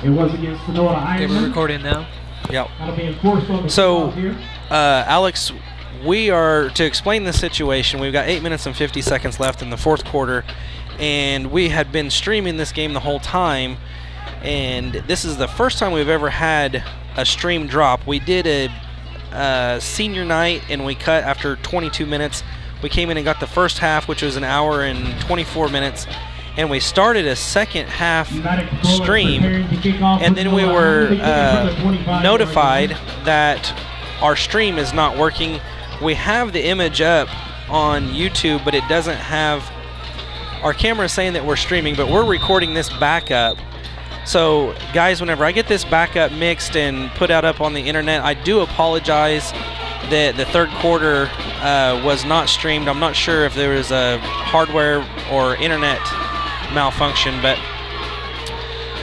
It was against the Nowata. Okay, we're recording now. Yep. That'll be enforced on the So, here. Alex, we are, to explain the situation, we've got 8 minutes and 50 seconds left in the fourth quarter, and we had been streaming this game the whole time, and this is the first time we've ever had a stream drop. We did a senior night, and we cut after 22 minutes. We came in and got the first half, which was an hour and 24 minutes, and we started a second half stream, and then we were notified that our stream is not working. We have the image up on YouTube, but it doesn't have, our camera is saying that we're streaming, but we're recording this backup. So guys, whenever I get this backup mixed and put out up on the internet, I do apologize that the third quarter was not streamed. I'm not sure if there was a hardware or internet malfunction, but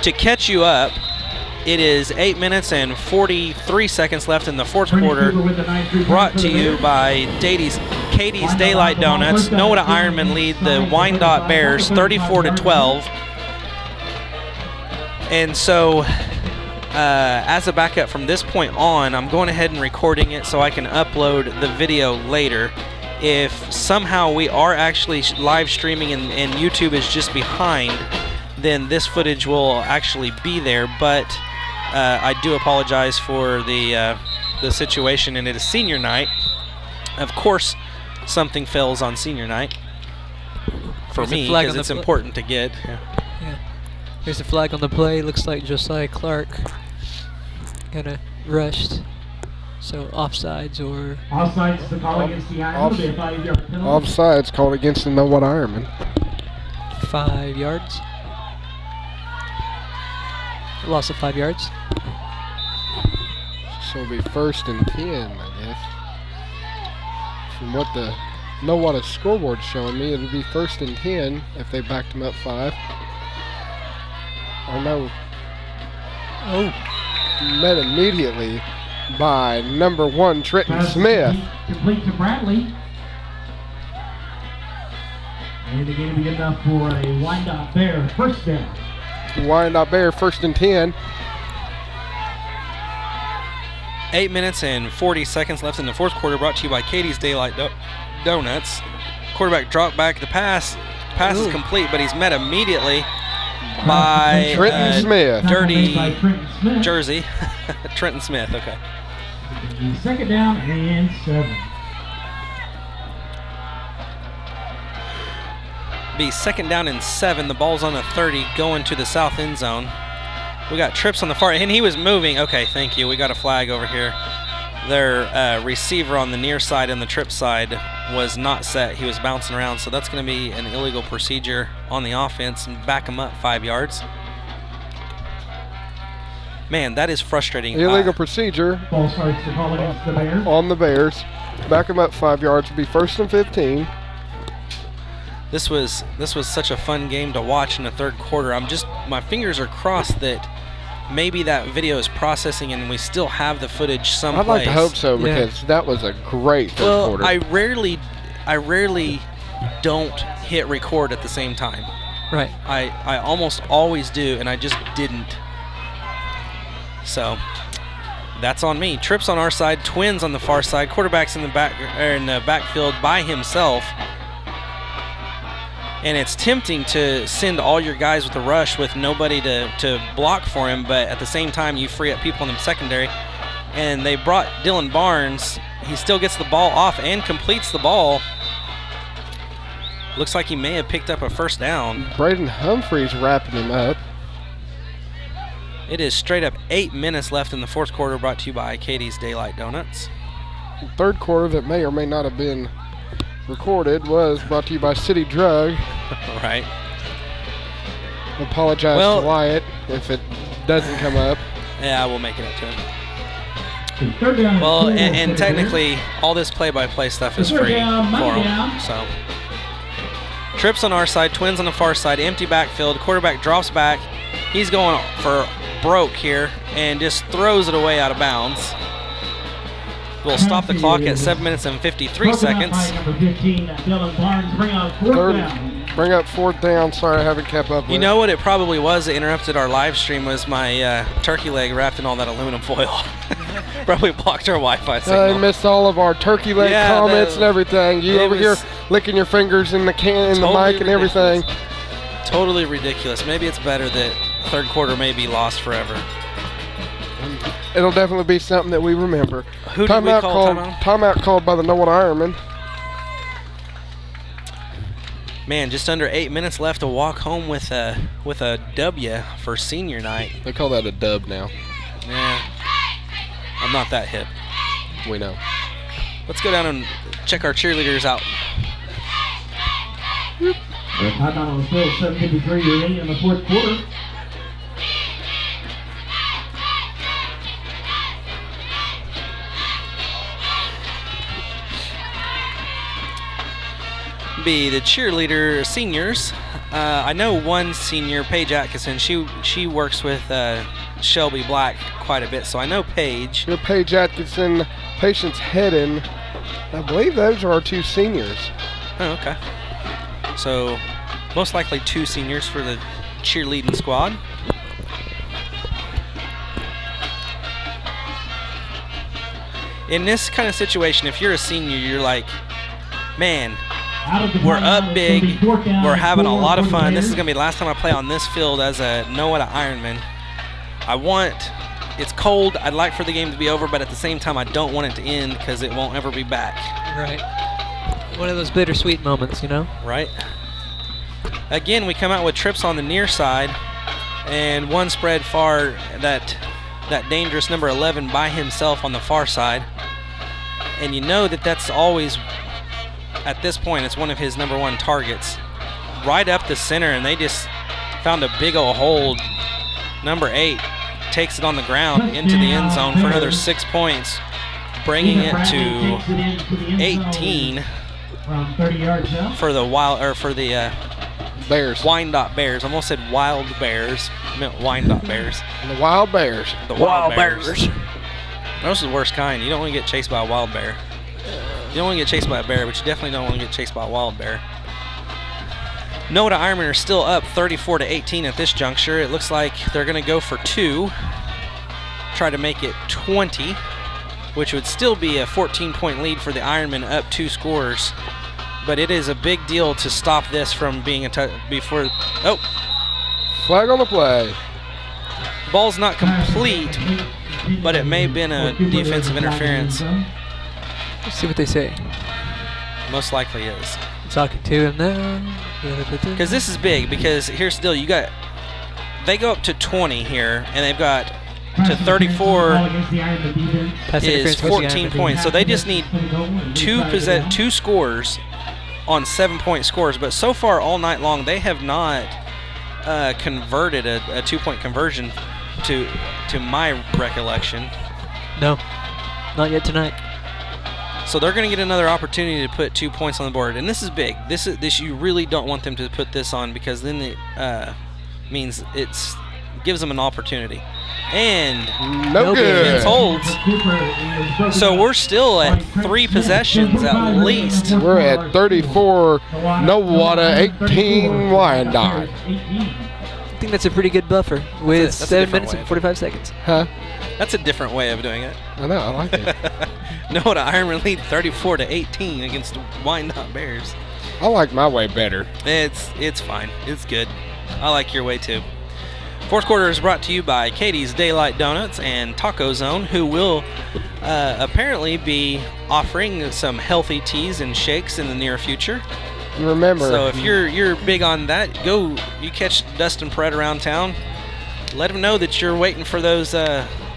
to catch you up, it is 8 minutes and 43 seconds left in the fourth quarter, brought to you by Katie's Daylight Donuts. Nowata Ironman lead the Wyandotte Bears 34-12. And so as a backup from this point on, I'm going ahead and recording it so I can upload the video later. If somehow we are actually live streaming and YouTube is just behind, then this footage will actually be there. But I do apologize for the situation, and it is senior night. Of course, something fails on senior night for me because it's important to get. Yeah. Here's the flag on the play. Looks like Josiah Clark kind of rushed. So offsides or... Offsides the call against the Ironman. Offsides called against the Nowata Ironman. 5 yards. Loss of 5 yards. So it'll be 1st and 10, I guess. From what the Nowata scoreboard's showing me, it'll be 1st and 10 if they backed them up 5. Or no. Oh. Met immediately by number 1, Trenton Smith. Complete to Bradley. And the game will be good enough for a Wyandotte Bear first down. Wyandotte Bear 1st and 10. 8 minutes and 40 seconds left in the fourth quarter, brought to you by Katie's Daylight Donuts. Quarterback dropped back. The pass is complete, but he's met immediately by Trenton Smith. Dirty jersey. Trenton Smith, okay. Second down and 7. Be second down and 7. The ball's on a 30 going to the south end zone. We got trips on the far, and he was moving. Okay, thank you. We got a flag over here. Their receiver on the near side and the trip side was not set. He was bouncing around, so that's going to be an illegal procedure on the offense and back him up 5 yards. Man, that is frustrating. Illegal procedure Ball starts to call against the Bears. on the Bears. Back them up 5 yards. Will be 1st and 15. This was such a fun game to watch in the third quarter. My fingers are crossed that maybe that video is processing and we still have the footage someplace. I'd like to hope so, because that was a great third quarter. I rarely don't hit record at the same time. Right. I almost always do, and I just didn't. So that's on me. Trips on our side, twins on the far side. Quarterback's in the backfield by himself. And it's tempting to send all your guys with a rush with nobody to block for him, but at the same time you free up people in the secondary. And they brought Dylan Barnes. He still gets the ball off and completes the ball. Looks like he may have picked up a first down. Braden Humphreys wrapping him up. It is straight up 8 minutes left in the fourth quarter, brought to you by Katie's Daylight Donuts. Third quarter that may or may not have been recorded was brought to you by City Drug. Right. Apologize to Wyatt if it doesn't come up. Yeah, we'll make it up to him. Well, and technically, all this play-by-play stuff is free for him. So, trips on our side, twins on the far side, empty backfield. Quarterback drops back. He's going for broke here and just throws it away out of bounds. We'll stop the clock at 7 minutes and 53 seconds. Bring up 4th down. Sorry, I haven't kept up with You know what it probably was that interrupted our live stream was my turkey leg wrapped in all that aluminum foil. Probably blocked our Wi-Fi signal. I missed all of our turkey leg comments and everything. You over here licking your fingers in the can, in the mic and everything. Totally ridiculous. Maybe it's better that 3rd quarter may be lost forever. It'll definitely be something that we remember. Who did we call timeout? Timeout called by the Nowata Ironman. Man, just under 8 minutes left to walk home with a W for senior night. They call that a dub now. Yeah, I'm not that hip. We know. Let's go down and check our cheerleaders out. Timeout on the field, 7:53 remaining in the 4th quarter. Be the cheerleader seniors. I know one senior, Paige Atkinson. She works with Shelby Black quite a bit, so I know Paige. Your Paige Atkinson, Patience Hedden. I believe those are our 2 seniors. Oh, okay. So most likely 2 seniors for the cheerleading squad. In this kind of situation, if you're a senior, you're like, man, we're up big, we're having a lot of fun. This is going to be the last time I play on this field as a Nowata Ironman. It's cold, I'd like for the game to be over, but at the same time I don't want it to end because it won't ever be back. Right. One of those bittersweet moments, you know? Right. Again, we come out with trips on the near side and one spread far, that dangerous number 11 by himself on the far side. And you know that's always, at this point, it's one of his number 1 targets. Right up the center, and they just found a big old hole. Number 8 takes it on the ground into the end zone for another 6 points, bringing it to 18 from 30 yards out. for the Bears. Wyandotte Bears. I almost said Wild Bears. I meant Wyandotte Bears. The Wild Bears. The Wild Bears. Those are the worst kind. You don't want to get chased by a wild bear. You don't want to get chased by a bear, but you definitely don't want to get chased by a wild bear. Nowata Ironmen are still up 34-18 at this juncture. It looks like they're going to go for 2, try to make it 20, which would still be a 14-point lead for the Ironmen, up 2 scores. But it is a big deal to stop this from being before. Oh, Flag on the play. ball's not complete, but it may have been a defensive interference. Let's see what they say. Most likely is. Talking to him now. Because this is big, because here's the deal. They go up to 20 here, and they've got to 34 is 14 points. So they just need 2 scores on 7-point scores. But so far all night long, they have not converted a 2-point conversion to my recollection. No, not yet tonight. So they're going to get another opportunity to put 2 points on the board, and this is big. This you really don't want them to put this on, because then it means gives them an opportunity. And no good. Defense holds. So we're still at 3 possessions at least. We're at 34 Nowata, 18 Wyandotte. I think that's a pretty good buffer with that's a 7 different minutes way. and 45 seconds. Huh? That's a different way of doing it. I know, I like it. Nowata Ironman lead 34-18 against Wyandotte Bears. I like my way better. It's fine. It's good. I like your way too. 4th quarter is brought to you by Katie's Daylight Donuts and Taco Zone, who will apparently be offering some healthy teas and shakes in the near future. Remember. So if you're big on that, you catch Dustin Perret around town. Let him know that you're waiting for those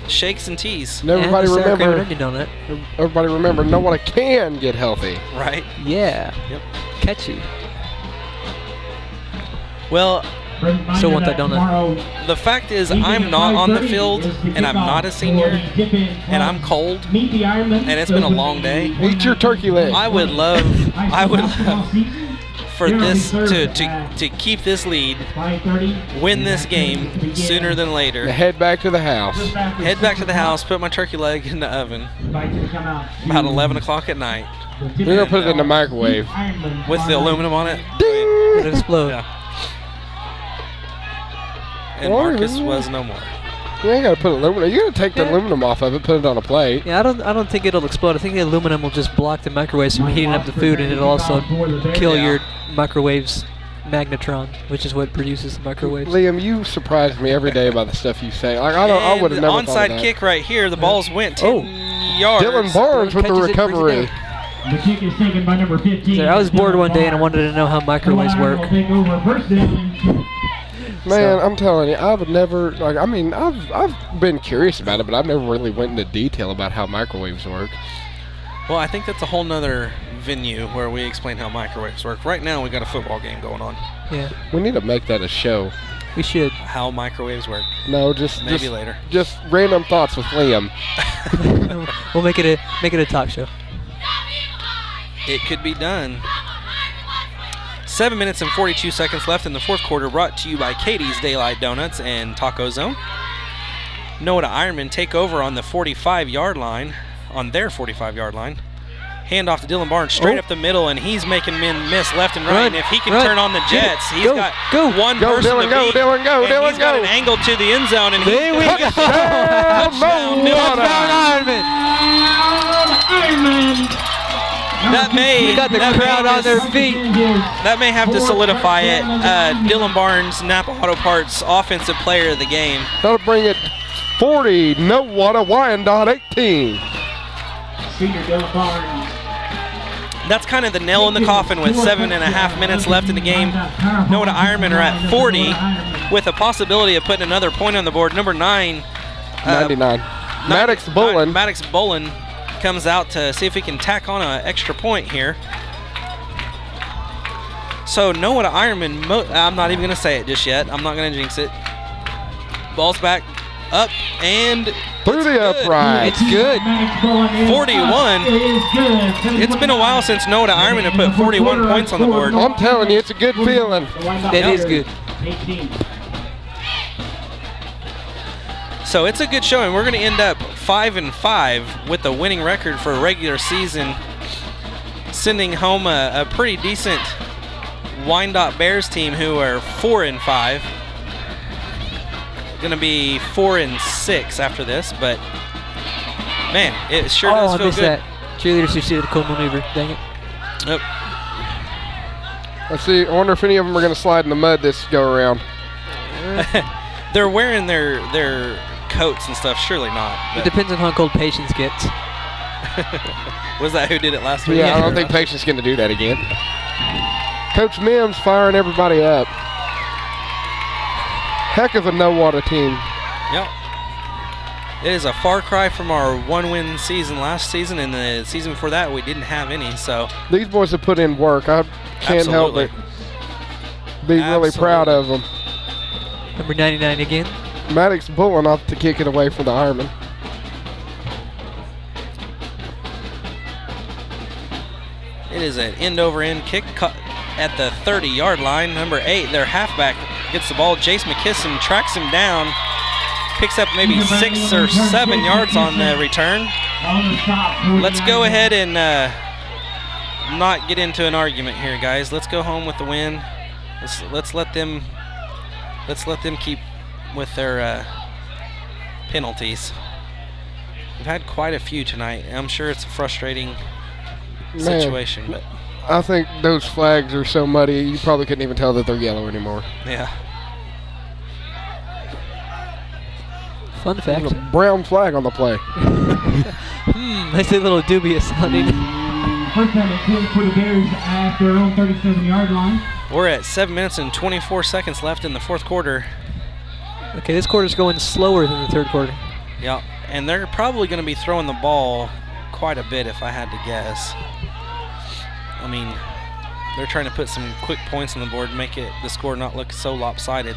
shakes and teas. And everybody and sour cream and remember. onion donut. Everybody remember. Nowata can get healthy. Right. Yeah. Yep. Catchy. Well, Still want that donut. the fact is, I'm not on the field, and I'm not a senior, and I'm cold, and it's been a long day. Eat your turkey leg. I would love for this to keep this lead, win this game sooner than later. Head back to the house. Head back to the house, put my turkey leg in the oven about 11 o'clock at night We're going to put it in the microwave. with the aluminum on it. Ding! It'll explode. Yeah. And Why? Marcus was no more. You ain't got to put aluminum. You got to take the aluminum off of it, put it on a plate. Yeah, I don't think it'll explode. I think the aluminum will just block the microwaves from heating up the food, and it'll also kill your microwaves magnetron, which is what produces the microwaves. Liam, you surprise me every day by the stuff you say. Like, I would have never thought of onside that. kick right here. The balls went 10 yards. Dylan Barnes with the Catches it, brings it recovery. down. The kick is taken by number 15. So I was bored one day and I wanted to know how microwaves work. Will take over first down. Man, I'm telling you, I would never, like, I mean, I've been curious about it, but I've never really went into detail about how microwaves work. Well, I think that's a whole nother venue where we explain how microwaves work. Right now, we got a football game going on. Yeah, We need to make that a show. we should. How microwaves work. No, just Maybe later. Just random thoughts with Liam. We'll make it a talk show. It could be done. 7 minutes and 42 seconds left in the fourth quarter, brought to you by Katie's Daylight Donuts and Taco Zone. Nowata Ironman take over on the 45-yard line, on their 45-yard line. Hand off to Dylan Barnes straight up the middle, and he's making men miss left and right. Run, And if he can run, turn on the Jets, he's go, got go. one Go, person Dylan, to go, beat. Dylan, go, and Dylan, he's got go. an angle to the end zone, and There we go. Touchdown, Dylan Ironman. Ironman. We got the crowd on their feet. That may have to solidify it. Dylan Barnes, Napa Auto Parts Offensive Player of the game. That'll bring it 40, Nowata, Wyandotte 18. Senior Dylan Barnes. That's kind of the nail in the coffin with 7.5 minutes left in the game. Nowata Ironman are at 40 with a possibility of putting another point on the board. Number 9. 99. Maddox Bullen. Maddox Bullen comes out to see if he can tack on an extra point here. So Nowata Ironman, I'm not even going to say it just yet. I'm not going to jinx it. Ball's back, up, and Through the good. upright. It's good. 41. It's been a while since Nowata Ironman have put 41 points on the board. I'm telling you, it's a good feeling. That is good. 18. So it's a good showing. We're going to end up 5-5 with the winning record for a regular season, sending home a pretty decent Wyandotte Bears team who are 4-5. Going to be 4-6 after this, but man, it sure does I feel missed good. that. Cheerleaders who see the cool maneuver. Dang it. Yep. Let's see. I wonder if any of them are going to slide in the mud this go around. They're wearing their coats and stuff. Surely not. It But depends on how cold Patience gets. was that who did it last week? Yeah, I don't think Patience going to do that again. Coach Mims firing everybody up. Heck of a Nowata team. Yep. It is a far cry from our one-win season last season, and the season before that we didn't have any. So These boys have put in work. I can't help Absolutely. but be really proud of them. Number 99 again. Maddox Bullen off to kick it away for the Ironman. it is an end-over-end kick cut at the 30-yard line. Number 8, their halfback, gets the ball. Jace McKisson tracks him down, picks up maybe 6 or 7 yards on the return. Let's go ahead and not get into an argument here, guys. Let's go home with the win. Let's let them keep with their penalties. We've had quite a few tonight. I'm sure it's a frustrating situation, but I think those flags are so muddy you probably couldn't even tell that they're yellow anymore. yeah. Fun fact. There's a brown flag on the play. That's a little dubious sounding. First down and 10 for the Bears at their own 37-yard line. We're at 7 minutes and 24 seconds left in the fourth quarter. Okay, this quarter's going slower than the third quarter. Yeah, and they're probably going to be throwing the ball quite a bit if I had to guess. I mean, they're trying to put some quick points on the board and make the score not look so lopsided.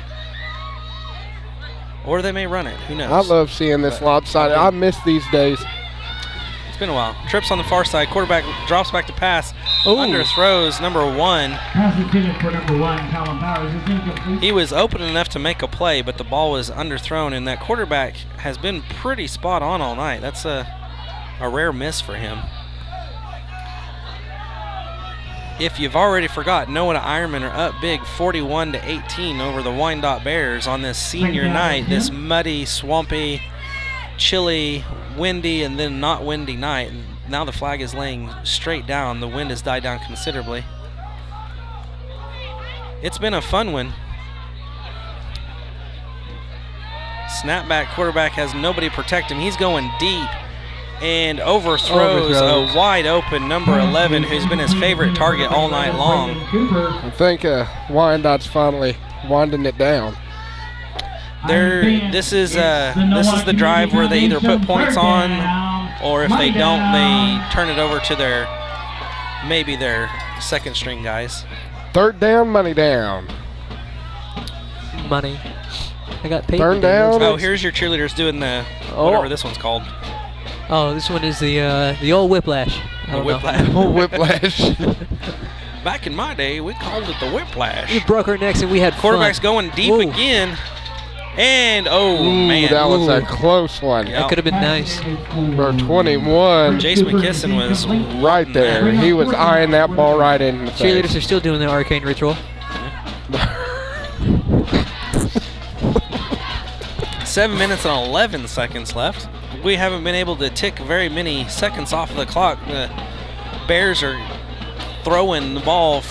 Or they may run it. Who knows? I love seeing this lopsided. I miss these days. It's been a while. Trips on the far side. Quarterback drops back to pass. Underthrows number 1. Pass intended for number 1, Colin Powers, is incomplete. He was open enough to make a play, but the ball was underthrown, and that quarterback has been pretty spot on all night. That's a rare miss for him. if you've already forgot, Nowata Ironmen are up big 41-18 over the Wyandotte Bears on this senior night, this muddy, swampy, chilly, windy, and then not windy night. And now the flag is laying straight down. The wind has died down considerably. It's been a fun one. Snapback quarterback has nobody protect him. He's going deep and overthrows a wide open number 11 who's been his favorite target all night long. I think Wyandotte's finally winding it down. This is the drive where they either put points on, or if they don't, they turn it over to maybe their second string guys. Third down, money down. Money. I got paper. Turn down. Oh, here's your cheerleaders doing the whatever this one's called. Oh, this one is the old whiplash. The whiplash. Oh, whiplash. Back in my day, we called it the whiplash. We broke our necks and we had Quarterback's fun. going deep again. And, man. That was a close one. Yep. That could have been nice. For 21. Jace McKisson was Right there. He was eyeing that ball right in the Cheerleaders face. are still doing the arcane ritual. 7 minutes and 11 seconds left. We haven't been able to tick very many seconds off of the clock. The Bears are throwing the ball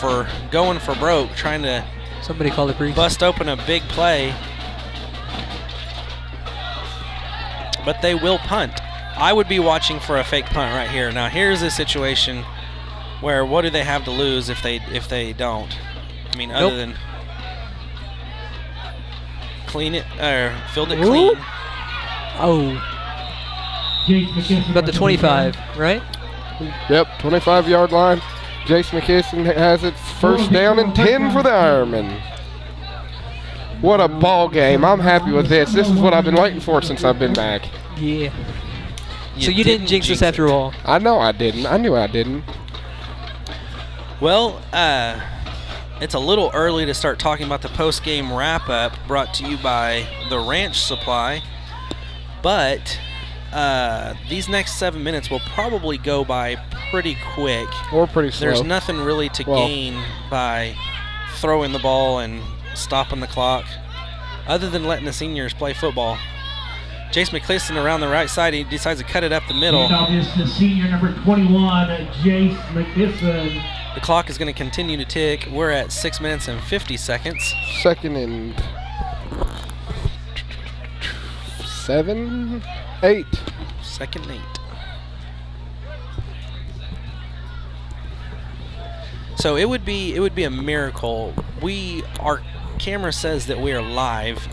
going for broke, trying to Somebody call the priest. bust open a big play. But they will punt. I would be watching for a fake punt right here. Now here's a situation where what do they have to lose if they don't? I mean, other than clean it or field it clean. Oh. About the 25, right? Yep, 25-yard line. Jace McKisson has it first down and 10 for the Ironmen. What a ball game. I'm happy with this. This is what I've been waiting for since I've been back. Yeah. So you didn't jinx us after all. I know I didn't. I knew I didn't. Well, it's a little early to start talking about the post-game wrap-up brought to you by the Ranch Supply, but these next 7 minutes will probably go by pretty quick. Or pretty slow. There's nothing really to gain by throwing the ball and stopping the clock other than letting the seniors play football. Jace McCliston around the right side. He decides to cut it up the middle. Is the senior number 21, Jace McKisson. The clock is going to continue to tick. We're at 6 minutes and 50 seconds. Second and 7, 8. Second and 8. So it would be a miracle. Our camera says that we are live.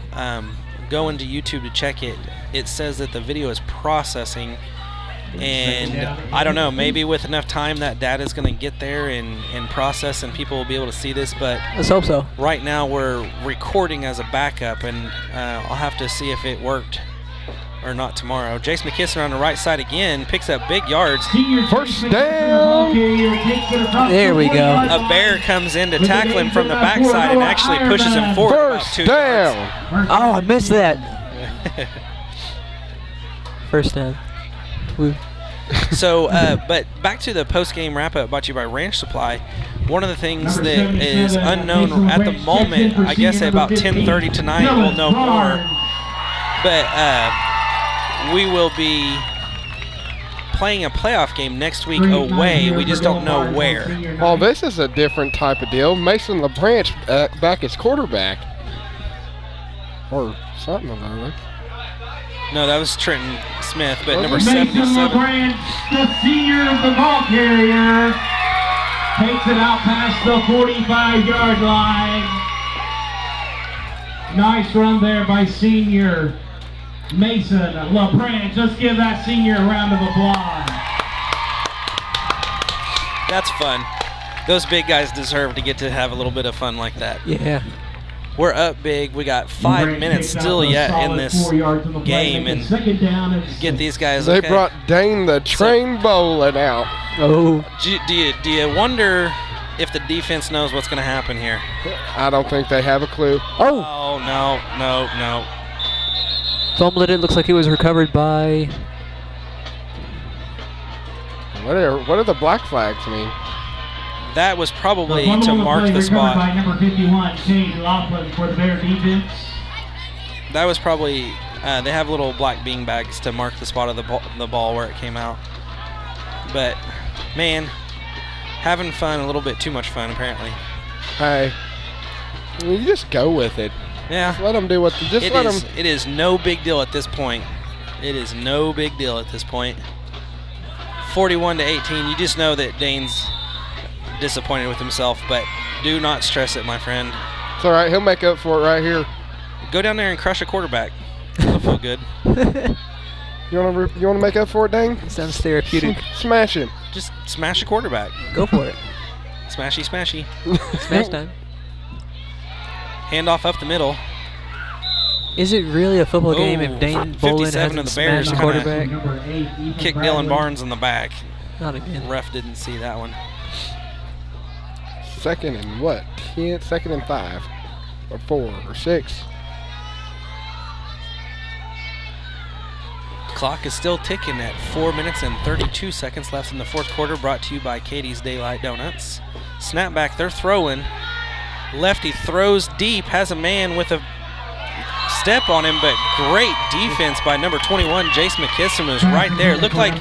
Go into YouTube to check it. It says that the video is processing, and I don't know, maybe with enough time that data is going to get there and process, and people will be able to see this. But Let's hope so. right now we're recording as a backup, and I'll have to see if it worked or not tomorrow. Jace McKisson on the right side again, picks up big yards. First down. There we go. A Bear comes in to tackle him from the backside and actually pushes him forward about First 2 yards. down. Oh, I missed that. First down. Woo. So, but back to the post-game wrap-up brought to you by Ranch Supply. One of the things that is unknown at the moment, I guess at about 10:30 tonight, we'll know more. But we will be playing a playoff game next week away. We just don't know where. Oh, this is a different type of deal. Mason LaBranch back as quarterback. Or something of that. No, that was Trenton Smith, but number Mason 77. LaBranch, the senior, the ball carrier, takes it out past the 45-yard line. Nice run there by senior Mason LaBranch. Let's give that senior a round of applause. That's fun. Those big guys deserve to get to have a little bit of fun like that. Yeah. We're up big. We got 5 minutes still yet in this game, and get these guys. They okay. brought Dane the train bowling out. Oh. Do you wonder if the defense knows what's going to happen here? I don't think they have a clue. Oh. Oh, no. Fumbled it. Looks like it was recovered by. What do the black flags mean? That was probably The to fumble mark play the recovered spot. by number 51, Shane Laughlin for the Bear defense. That was probably, they have little black bean bags to mark the spot of the ball where it came out. But, man, having fun, a little bit too much fun apparently. Hey, you just go with it. Yeah. Just let them do what. It is no big deal at this point. It is no big deal at this point. 41-18. You just know that Dane's disappointed with himself, but do not stress it, my friend. It's all right. He'll make up for it right here. Go down there and crush a quarterback. It'll feel good. You wanna make up for it, Dane? Sounds therapeutic. Smash him. Just smash a quarterback. Go for it. Smashy, smashy. Smash time. Handoff up the middle. Is it really a football game if Dane Bolin 57 of hasn't the Bears smashed the kinda quarterback? Number 8, Ethan Kick Bradley. Dylan Barnes in the back. Not again. Ref didn't see that one. Second and what? 10. Second and 5, or 4, or 6. Clock is still ticking at 4 minutes and 32 seconds left in the fourth quarter, brought to you by Katie's Daylight Donuts. Snapback, they're throwing. Lefty throws deep, has a man with a step on him, but great defense by number 21, Jace McKisson was right there. It looked like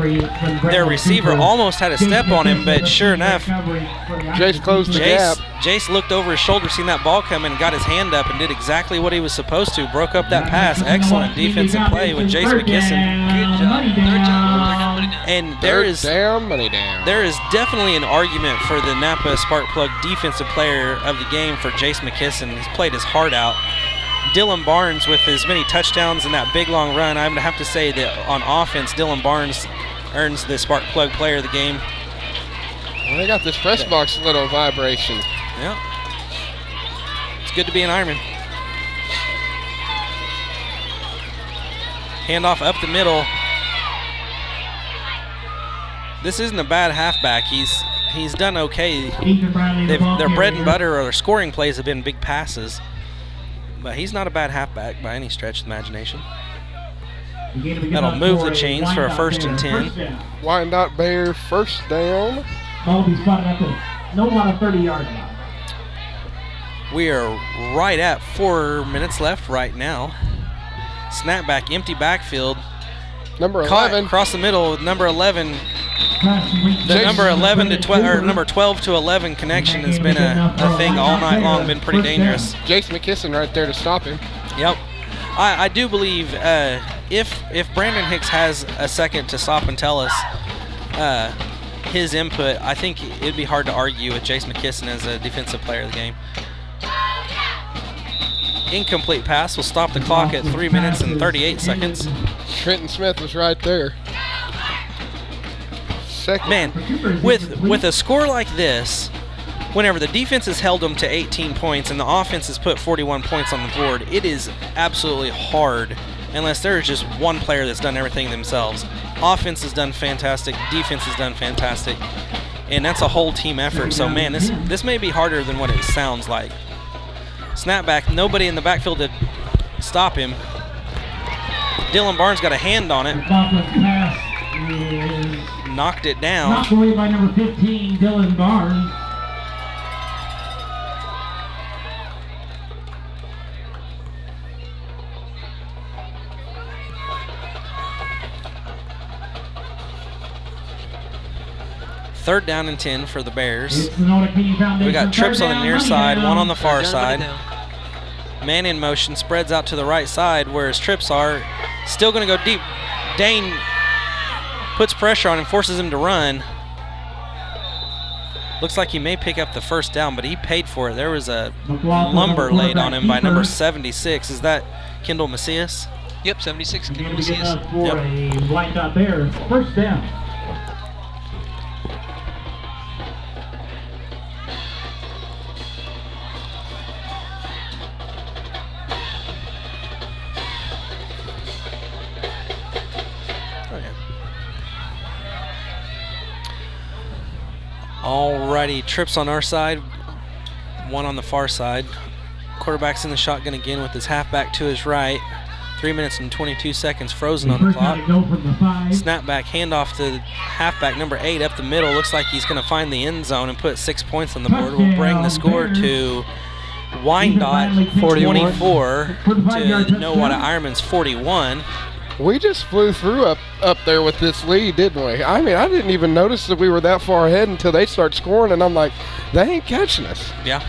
their receiver almost had a step on him, but sure enough, Jace closed the gap. Jace looked over his shoulder, seen that ball coming, got his hand up and did exactly what he was supposed to. Broke up that pass. Excellent defensive play with Jace McKisson. Good job. Third job. And there is Money down. There is definitely an argument for the Napa Sparkplug defensive player of the game for Jace McKisson. He's played his heart out. Dylan Barnes with as many touchdowns and that big long run, I'm going to have to say that on offense, Dylan Barnes earns the Sparkplug player of the game. Well, they got this press box little vibration. Yeah. It's good to be an Ironman. Handoff up the middle. This isn't a bad halfback. He's done okay. Their bread and butter or their scoring plays have been big passes. But he's not a bad halfback by any stretch of the imagination. That'll move the chains for a 1st and 10. Wyandotte Bear first down. Ball will be spotted at the Nowata 30-yard line. We are right at 4 minutes left right now. Snapback, empty backfield. Number Caught 11. across the middle with number 11. The number 11 to 12 or number 12 to 11 connection has been a thing all night long. Been pretty dangerous. Jace McKisson right there to stop him. Yep. I do believe if Brandon Hicks has a second to stop and tell us his input, I think it'd be hard to argue with Jace McKisson as a defensive player of the game. Incomplete pass will stop the clock at 3 minutes and 38 seconds. Trenton Smith was right there. Second. Man, with a score like this, whenever the defense has held them to 18 points and the offense has put 41 points on the board, it is absolutely hard unless there is just one player that's done everything themselves. Offense has done fantastic, defense has done fantastic, and that's a whole team effort. So, man, this may be harder than what it sounds like. Snapback, nobody in the backfield to stop him. Dylan Barnes got a hand on it. Knocked it down. Knocked away by number 15, Dylan Barnes. Third down and 10 for the Bears. It's the Nowata Community Foundation. We got trips on the near side, one on the far side. Down. Man in motion, spreads out to the right side where his trips are. Still going to go deep. Dane puts pressure on him, forces him to run. Looks like he may pick up the first down, but he paid for it. There was a lumber laid on him by number 76. Is that Kendall Macias? Yep, 76. Can you Going to see get us? up for a Wyandotte Bears first down. Alrighty, trips on our side, one on the far side. Quarterback's in the shotgun again with his halfback to his right. 3 minutes and 22 seconds frozen on the clock. Go from the 5. Snapback handoff to halfback number 8 up the middle. Looks like he's going to find the end zone and put 6 points on the board. We'll bring the score to Wyandotte 24 to Nowata Ironman's 41. We just flew through up there with this lead, didn't we? I mean, I didn't even notice that we were that far ahead until they start scoring, and I'm like, they ain't catching us. Yeah.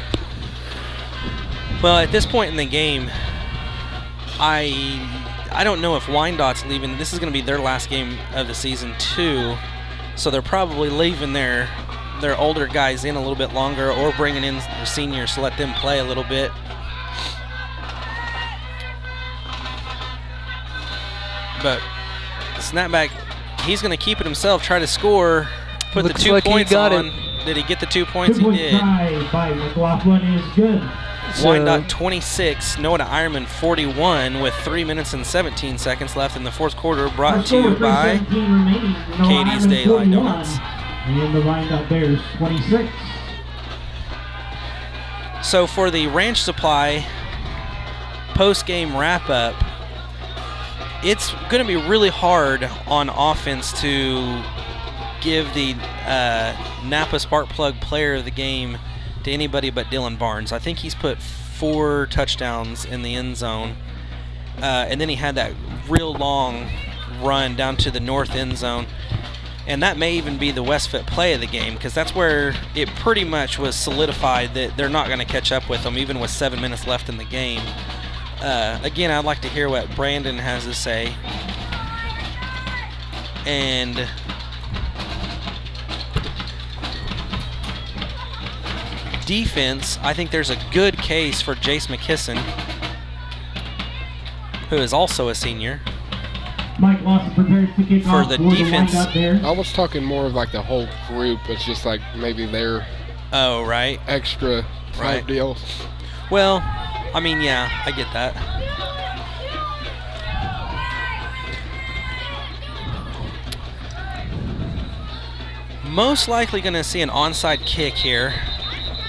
Well, at this point in the game, I don't know if Wyandotte's leaving. This is going to be their last game of the season too, so they're probably leaving their older guys in a little bit longer, or bringing in their seniors to let them play a little bit. But the snapback, he's going to keep it himself, try to score, put Looks the 2 like he points got on. it. Did he get the 2 points? He 2-point did. try by McLaughlin is good. Wyandotte 26, Nowata Ironman 41 with 3 minutes and 17 seconds left in the fourth quarter, brought to you by Katie's Daylight Donuts. And the Wyandotte Bears 26. So for the Ranch Supply post-game wrap-up, it's going to be really hard on offense to give the Napa Sparkplug player of the game to anybody but Dylan Barnes. I think he's put 4 touchdowns in the end zone. And then he had that real long run down to the north end zone. And that may even be the Westfoot play of the game, because that's where it pretty much was solidified that they're not going to catch up with them, even with 7 minutes left in the game. Again, I'd like to hear what Brandon has to say. And defense, I think there's a good case for Jace McKisson, who is also a senior. Mike Lawson prepares to kick For off the for defense. Wyandotte Bears. I was talking more of like the whole group. It's just like maybe their Oh, right. extra type Right. deals. Well, I mean, yeah, I get that. Most likely going to see an onside kick here.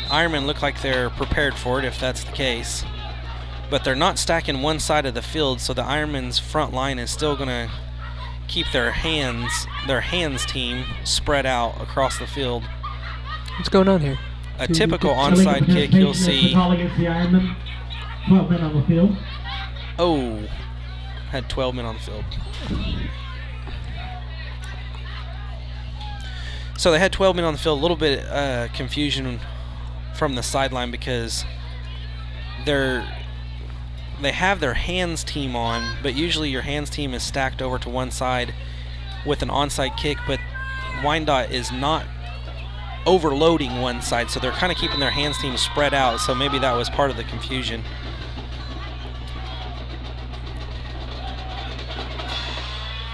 Ironmen look like they're prepared for it if that's the case. But they're not stacking one side of the field, so the Ironmen's front line is still going to keep their hands team spread out across the field. What's going on here? A typical onside kick, you'll see. Against the Ironmen. 12 men on the field. Oh, had 12 men on the field. So they had 12 men on the field. A little bit confusion from the sideline because they have their hands team on, but usually your hands team is stacked over to one side with an onside kick, but Wyandotte is not overloading one side, so they're kind of keeping their hands team spread out, so maybe that was part of the confusion.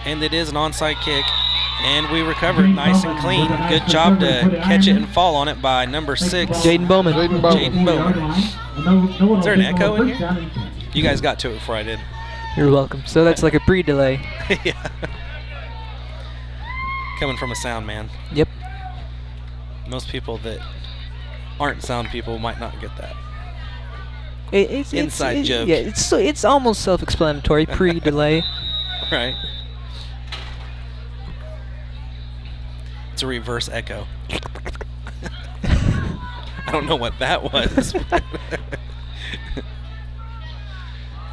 And it is an onside kick, and we recovered nice and clean. Good job to catch it and fall on it by number 6, Jaden Bowman. Jaden Bowman. Is there an echo in here? You guys got to it before I did. You're welcome. So that's like a pre-delay. Yeah. Coming from a sound man. Yep. Most people that aren't sound people might not get that. It's Inside joke. Yeah, it's almost self-explanatory. Pre-delay. Right. It's a reverse echo. I don't know what that was.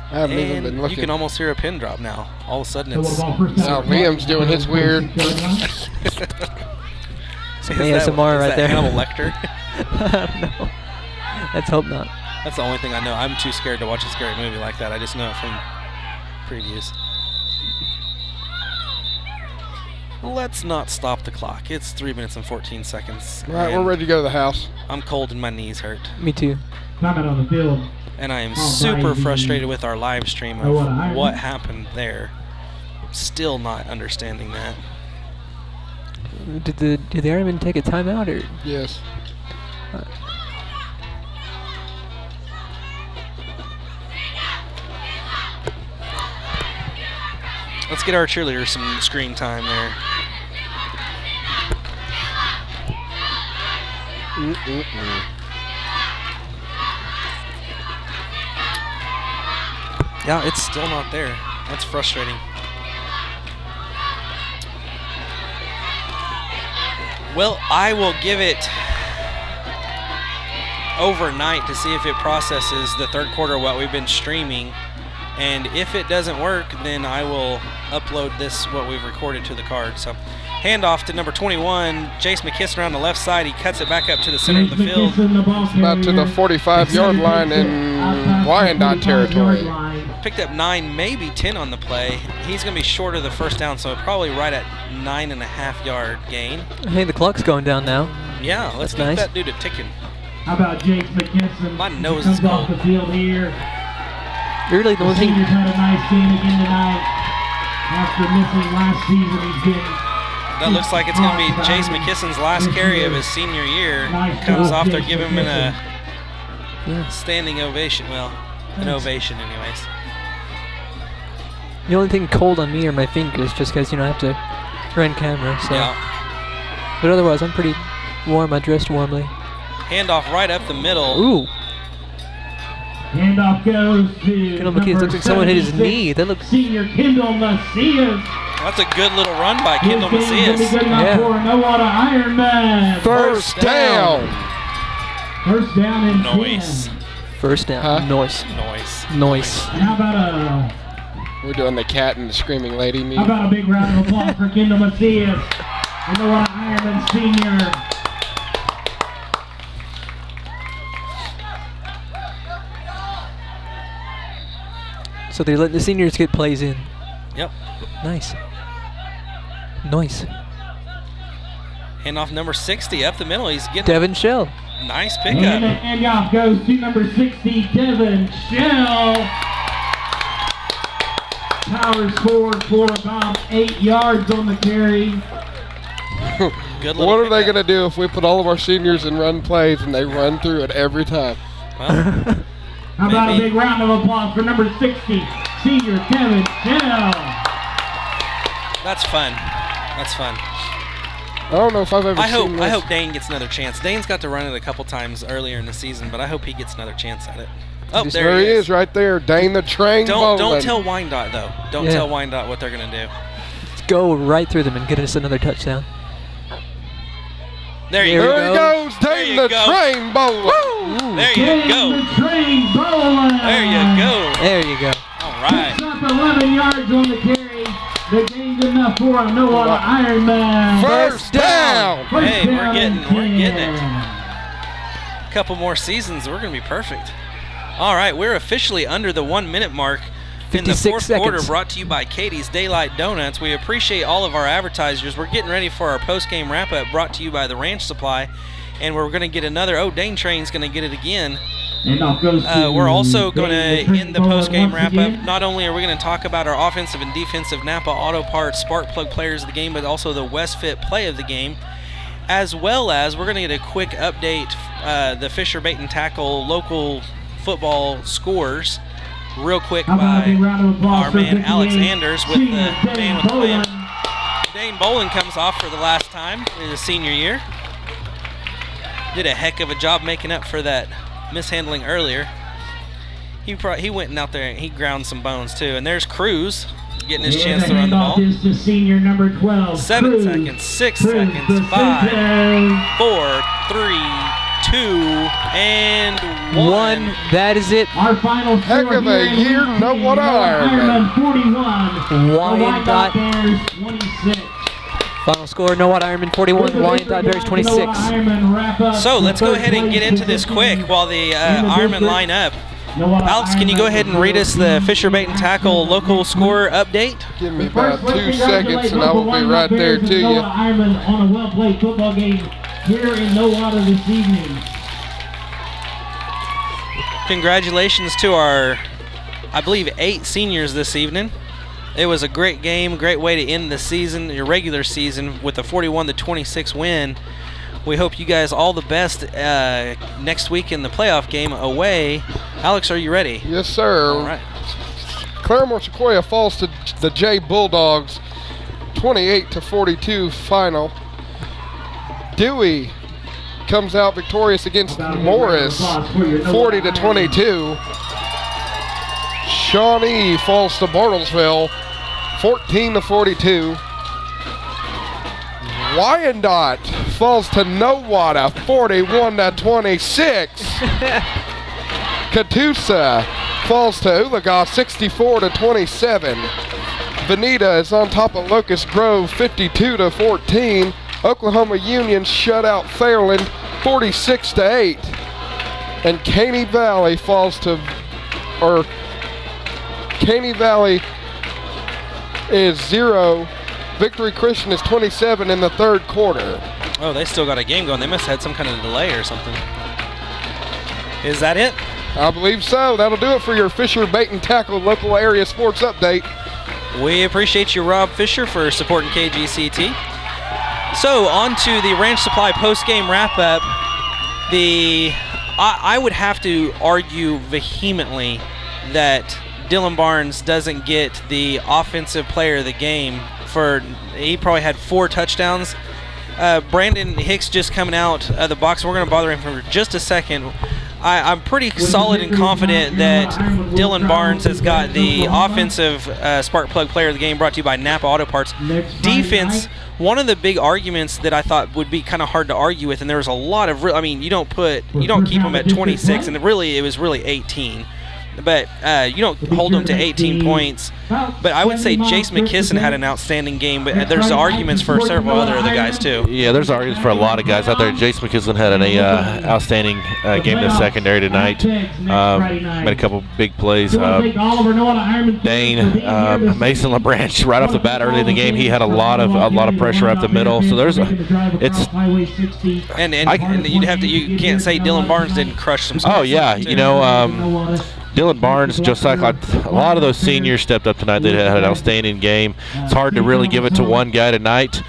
I haven't even been And looking. you can almost hear a pin drop now. All of a sudden it's... Now Liam's doing his weird. Some ASMR right there. Hannibal Lecter? I don't know. Let's hope not. That's the only thing I know. I'm too scared to watch a scary movie like that. I just know it from previews. Let's not stop the clock. It's 3 minutes and 14 seconds. All right, we're and ready to go to the house. I'm cold and my knees hurt. Me too. Comment on the field. And I am Oh, super by frustrated with our live stream Oh, of what happened there. Still not understanding that. Did the Ironman take a timeout or? Yes. Let's get our cheerleaders some screen time there. Yeah, it's still not there. That's frustrating. Well, I will give it overnight to see if it processes the third quarter what we've been streaming. And if it doesn't work, then I will upload this, what we've recorded, to the card. So, handoff to number 21, Jace McKisson around the left side. He cuts it back up to the center of the field. About to the 45-yard line in Wyandotte territory. Picked up 9, maybe 10 on the play. He's going to be short of the first down, so probably right at 9.5-yard gain. Hey, the clock's going down now. Yeah, let's get nice. that dude a ticking. How about Jace McKisson? My nose comes is off cold. the field here. Really, the The only thing. senior's had a nice game again tonight. After missing last season, he's been. That looks like it's going to be Jace McKisson's last carry of his senior year. Comes off there, give him a standing ovation. Well, an ovation anyways. The only thing cold on me are my fingers, just because I have to run camera. So. Yeah. But otherwise, I'm pretty warm. I dressed warmly. Handoff right up the middle. Ooh. Handoff goes to Kendall Macias. Looks like someone hit his knee. That looks. Senior Kendall Macias. That's a good little run by Kendall His game's gonna be Macias. good enough Yeah. for a Nowata Ironman. First down. First down and Noise. 10. First down. Huh? Noise. Noise. And how about We're doing the cat and the screaming lady a meet. big round of applause for Kendall Macias, the Nowata Ironman senior. So they're letting the seniors get plays in. Yep. Nice. Nice. Handoff number 60 up the middle. He's getting Devin Shell. a nice And pickup. the handoff goes to number 60, Devin Shell. Powers forward for about 8 yards on the carry. Good little What are they pickup. going to do if we put all of our seniors in run plays and they run through it every time? Well, How about a Maybe. big round of applause for number 60, senior Devin Shell. that's fun. That's fun. I don't know if I've ever I seen this. hope Dane gets another chance. Dane's got to run it a couple times earlier in the season, but I hope he gets another chance at it. Oh, Just- there There he is. right there. Dane the train Don't bowling. tell Wyandotte though. Don't Yeah. tell Wyandotte what they're gonna do. Let's go right through them and get us another touchdown. There you There go. There he goes, There Dane you the go. train bowling. There you Dane go. the train bowling. There you go. There you go. All right. Picks up 11 yards on the carry. The gain's enough for a Nowata Ironman. First down. First Hey, we're down getting and it. 10. A couple more seasons, we're gonna be perfect. All right, we're officially under the 1 minute mark in the 56 fourth quarter. seconds. Brought to you by Katie's Daylight Donuts. We appreciate all of our advertisers. We're getting ready for our post-game wrap-up. Brought to you by the Ranch Supply, and we're gonna get another. Oh, Dane Train's gonna get it again. And off goes to We're also Dane going the to train end the bowling post-game once wrap-up. again. Not only are we going to talk about our offensive and defensive Napa Auto Parts Spark Plug players of the game, but also the Westfit play of the game, as well as we're going to get a quick update, the Fisher Bait and Tackle local football scores, real quick How about a big by round of applause our for man Alex 58, Anders with senior the Dane man with the plan. Boland. Dane Bolin comes off for the last time in his senior year. Did a heck of a job making up for that mishandling earlier. He went out there and he ground some bones too. And there's Cruz getting his chance to run the handoff ball. is to senior number 12. 7 Cruz. seconds, 6 Cruz seconds, Vicente. 5, 4, 3, 2, and 1. That is it. Our final Heck score of a here in year, week Nowata 10, Ironman. 41. Wyandotte. Bears 26. Final score: Nowata Ironman 41, Wyandotte Bears 26. So let's go ahead and get into this quick while the Ironman line up. Alex, can you go ahead and read us the Fisher Bait and Tackle local score update? Give me about 2 seconds and I will be right there to you. Ironman on a well-played football game here in Nowata this evening. Congratulations to our, I believe, 8 seniors this evening. It was a great game, great way to end the season, your regular season, with a 41-26 win. We hope you guys all the best next week in the playoff game away. Alex, are you ready? Yes, sir. All right. Claremore Sequoia falls to the J Bulldogs, 28-42 final. Dewey comes out victorious against Morris, 40-22. Shawnee falls to Bartlesville, 14-42. Wyandotte falls to Nowata, 41-26. Catoosa falls to Oologah, 64-27. Veneta is on top of Locust Grove, 52-14. Oklahoma Union shut out Fairland, 46-8. And Caney Valley Caney Valley is 0. Victory Christian is 27 in the third quarter. Oh, they still got a game going. They must have had some kind of delay or something. Is that it? I believe so. That'll do it for your Fisher Bait and Tackle local area sports update. We appreciate you, Rob Fisher, for supporting KGCT. So, on to the Ranch Supply post-game wrap-up. I would have to argue vehemently that Dylan Barnes doesn't get the offensive player of the game. He probably had 4 touchdowns. Brandon Hicks just coming out of the box. We're going to bother him for just a second. I'm pretty solid and confident that Dylan Barnes has got the offensive spark plug player of the game, brought to you by Napa Auto Parts. Defense, one of the big arguments that I thought would be kind of hard to argue with, and there was a lot of, you don't keep them at 26, and it was really 18. But you don't hold them to 18 points. But I would say Jace McKisson had an outstanding game, but there's arguments for several other guys too. Yeah, there's arguments for a lot of guys out there. Jace McKisson had an outstanding game in the secondary tonight. Made a couple big plays. Dane, Mason LaBranch, right off the bat early in the game, he had a lot of pressure up the middle. So you can't say Dylan Barnes didn't crush some. Oh yeah, Dylan Barnes, Josiah, a lot of those seniors stepped up tonight. They had an outstanding game. It's hard to really give it to one guy tonight.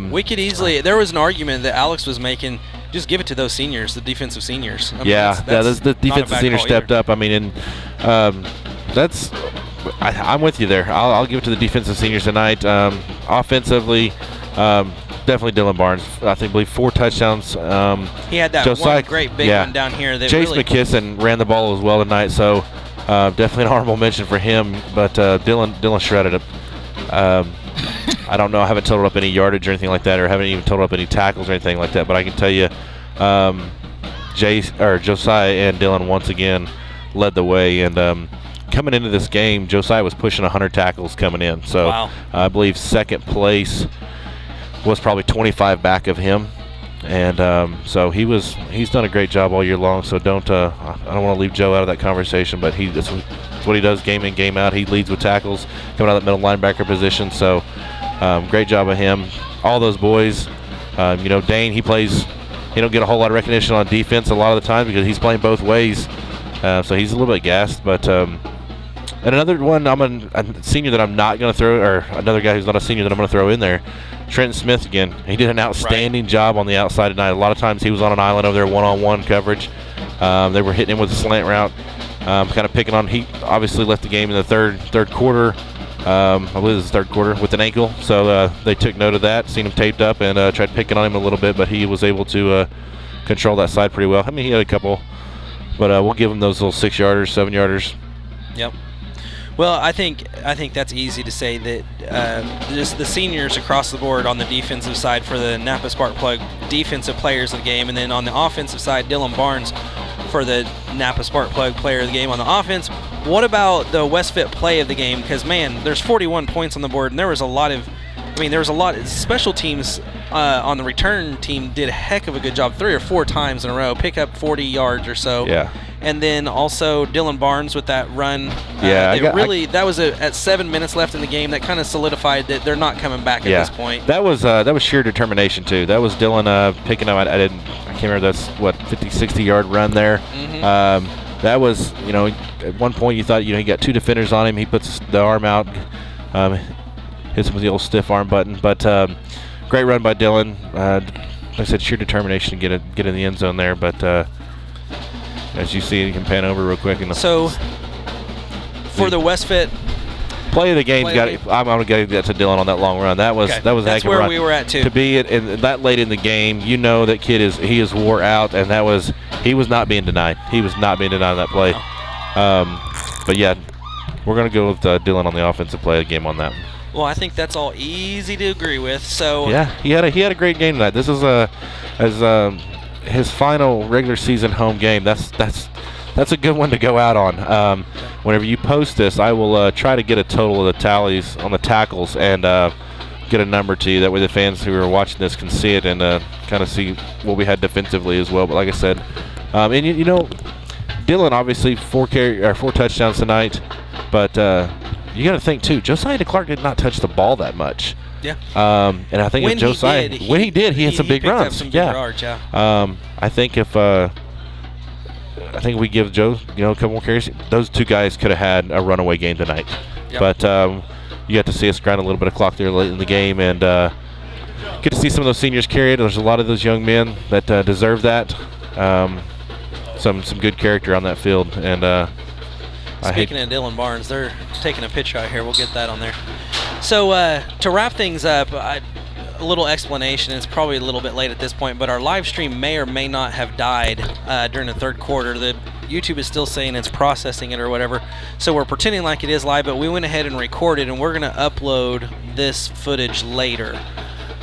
We could easily, there was an argument that Alex was making, just give it to those seniors, the defensive seniors. The defensive seniors stepped up. I'm with you there. I'll give it to the defensive seniors tonight. Offensively, definitely Dylan Barnes. I believe 4 touchdowns. He had that one great big one down here. That Chase McKisson ran the ball as well tonight, so definitely an honorable mention for him. But Dylan shredded it. I don't know. I haven't totaled up any yardage or anything like that, or haven't even totaled up any tackles or anything like that. But I can tell you, Josiah and Dylan once again led the way. And coming into this game, Josiah was pushing 100 tackles coming in. So wow. I believe second place was probably 25 back of him, and so he's done a great job all year long. So I don't want to leave Joe out of that conversation, but that's what he does game in, game out. He leads with tackles coming out of that middle linebacker position. So great job of him. All those boys, Dane, he don't get a whole lot of recognition on defense a lot of the time because he's playing both ways. So he's a little bit gassed, but. And another one, a senior that I'm not going to throw, or another guy who's not a senior that I'm going to throw in there, Trenton Smith again. He did an outstanding job on the outside tonight. A lot of times he was on an island over there, one-on-one coverage. They were hitting him with a slant route, kind of picking on. He obviously left the game in the third quarter. I believe it was the third quarter with an ankle. So they took note of that, seen him taped up, and tried picking on him a little bit, but he was able to control that side pretty well. He had a couple, but we'll give him those little 6-yarders, 7-yarders. Yep. Well, I think that's easy to say that just the seniors across the board on the defensive side for the Napa Spark Plug defensive players of the game, and then on the offensive side, Dylan Barnes for the Napa Spark Plug player of the game on the offense. What about the Westfit play of the game? Because, man, there's 41 points on the board, and there was a lot of special teams on the return team did a heck of a good job 3 or 4 times in a row, pick up 40 yards or so. Yeah. And then also Dylan Barnes with that run. That was at 7 minutes left in the game. That kind of solidified that they're not coming back at this point. That was sheer determination too. That was Dylan picking up. I can't remember. That's 50-60 yard run there. Mm-hmm. That was at one point you thought he got 2 defenders on him. He puts the arm out, hits him with the old stiff arm button. But great run by Dylan. Like I said, sheer determination to get in the end zone there. But as you see, you can pan over real quick. So, for the Westfit play of the game, I'm going to get that to Dylan on that long run. That was a heck of a run. That's where we were at too. To be in that late in the game, that kid is wore out, and he was not being denied. He was not being denied on that play. But yeah, we're going to go with Dylan on the offensive play of the game on that. Well, I think that's all easy to agree with. So yeah, he had a great game tonight. This is his final regular season home game. That's a good one to go out on. Whenever you post this, I will try to get a total of the tallies on the tackles and get a number to you. That way the fans who are watching this can see it and kind of see what we had defensively as well. But like I said, and you know, Dylan obviously 4 touchdowns tonight, but you got to think too. Josiah DeClark did not touch the ball that much. Yeah. And I think when if Josiah, he had some big runs. Some big yards, yeah. I think if we give Joe, a couple more carries, those two guys could have had a runaway game tonight. Yep. But you got to see us grind a little bit of clock there late in the game, and get to see some of those seniors carry it. There's a lot of those young men that deserve that. Some good character on that field, and speaking of Dylan Barnes, they're taking a picture out here. We'll get that on there. So to wrap things up, a little explanation. It's probably a little bit late at this point, but our live stream may or may not have died during the third quarter. The YouTube is still saying it's processing it or whatever, so we're pretending like it is live, but we went ahead and recorded, and we're going to upload this footage later.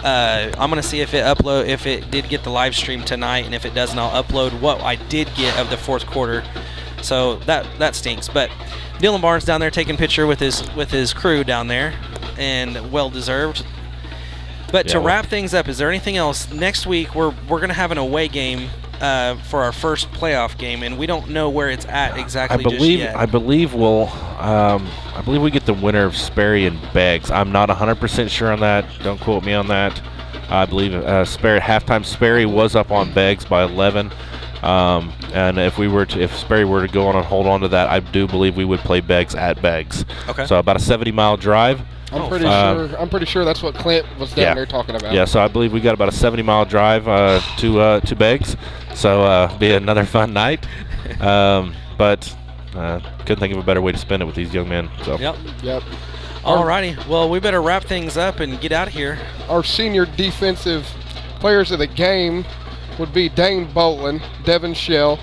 I'm going to see if it did get the live stream tonight, and if it doesn't, I'll upload what I did get of the fourth quarter. So that stinks. But Dylan Barnes down there taking a picture with his crew down there, and well deserved. But to wrap things up, is there anything else? Next week we're going to have an away game for our first playoff game, and we don't know where it's at exactly just yet. I believe we get the winner of Sperry and Beggs. I'm not 100% sure on that. Don't quote me on that. I believe halftime Sperry was up on Beggs by 11. And if Sperry were to go on and hold on to that, I do believe we would play Beggs at Beggs. Okay. So about a 70-mile drive. I'm pretty sure that's what Clint was down there talking about. Yeah, so I believe we got about a 70-mile drive to Beggs. So be another fun night. But couldn't think of a better way to spend it with these young men. So. Yep. Alrighty. Well, we better wrap things up and get out of here. Our senior defensive players of the game would be Dane Boltland, Devin Shell,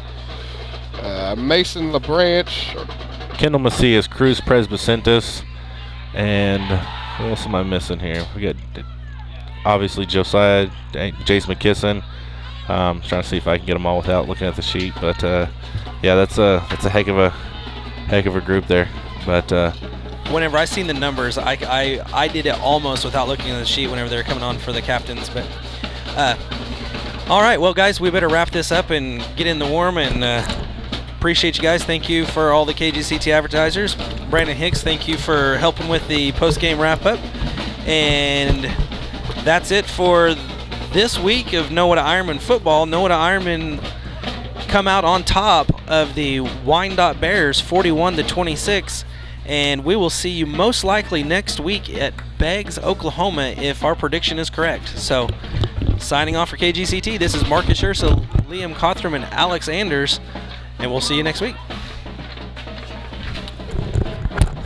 Mason LaBranch, Kendall Macias, Cruz Presbycentis, and what else am I missing here? We got obviously Josiah, Jace McKisson. Trying to see if I can get them all without looking at the sheet, but yeah, that's a heck of a group there. But whenever I seen the numbers, I did it almost without looking at the sheet whenever they were coming on for the captains. But all right, well guys, we better wrap this up and get in the warm, and appreciate you guys. Thank you for all the KGCT advertisers. Brandon Hicks, thank you for helping with the post-game wrap-up. And that's it for this week of Nowata Ironman football. Nowata Ironman come out on top of the Wyandotte Bears 41-26, and we will see you most likely next week at Beggs, Oklahoma, if our prediction is correct. So, signing off for KGCT, this is Marcus Ursa, Liam Cothram, and Alex Anders, and we'll see you next week.